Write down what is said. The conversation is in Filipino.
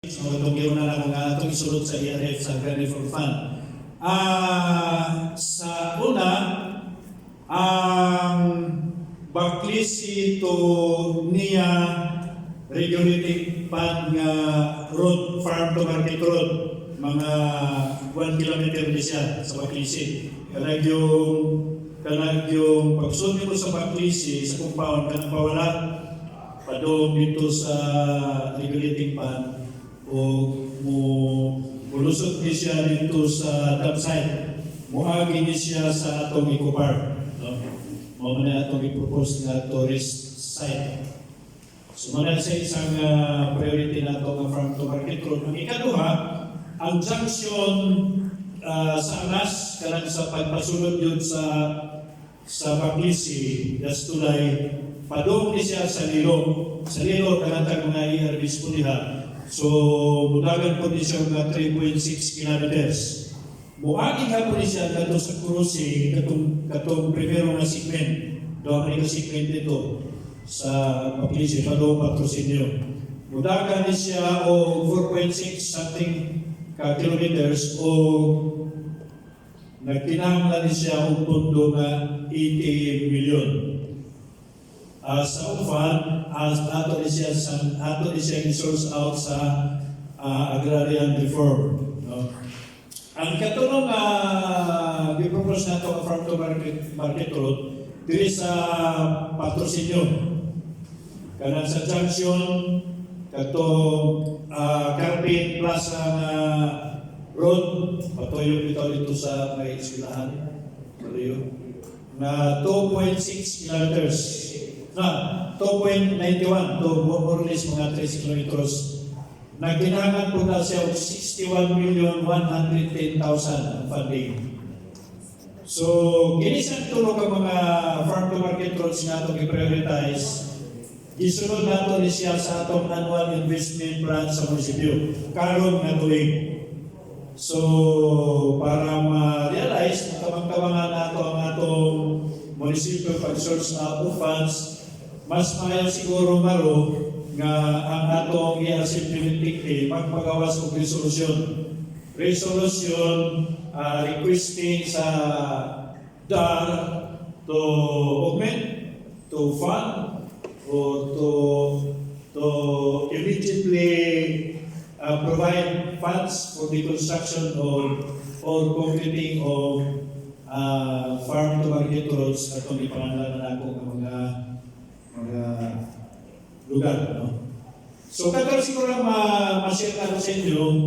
So, itong na lang ang itong isulot sa ERF sa Grand Reform Fund. Sa una, ang Baklisi to niya regulating fund nga road, farm to market road, mga 1 kilometer di siya sa Baklisi. Kanag yung pagsunod mo sa Baklisi, sa compound, kanang pawala, padong dito sa regulating fund, o mulusot ni siya dito sa dam site, muagi ni siya sa atong eco park. Mao na atong i-propose nga tourist site. So muna sa isang priority na ito ng farm to market road. Ang ikaduha, ang junction sa Anas, kanang sa pagpasunod yun sa Baklisi, das tulay, padong ni siya sa Lilo. Sa Lilo, kanatag mga ERBs po niya. So, budagan po ni siya mga 3.6 kilometers. Muaging nga po ni siya dito sa cruising, katong primero na segment. Doon ang segment ito sa Baklisi, padong patrosinyo. Budagan ni siya o 4.6 something kilometers o nagkinahanglan ni siya o pundo na 80 million. Sa UFAN, ato ni siya i-source out sa agrarian reform. No? Ang katulong i-propose na ito ang farm to market road, diri sa patrosinyo. Kanang sa junction, katong Carpin Plaza na road, patuyo dito sa may eskwelahan. Patuyo. Na 2.6 kilometers. Na 2.91 to more or less mga 3 kilometers. Nagkinangan po na siya 61,110,000 ang funding. So, ginisang tulog ang mga farm to market roads nga itong i-prioritize. Gisunod na ito siya sa atong annual investment plan sa munisipyo. Karon nga tuwing. So, para ma-realize, makamang-kamangan na ito ang atong munisipyo pag-source na funds, mas maayon siguro maro nga ang atong ERC implementing team magpagawas og resolution requesting sa DAR to augment, to fund, or to immediately provide funds for the construction or completing of farm to market roads atong ipangalanan ako ng mga lugar. No? So, katulad siguro ma-share na sa inyo,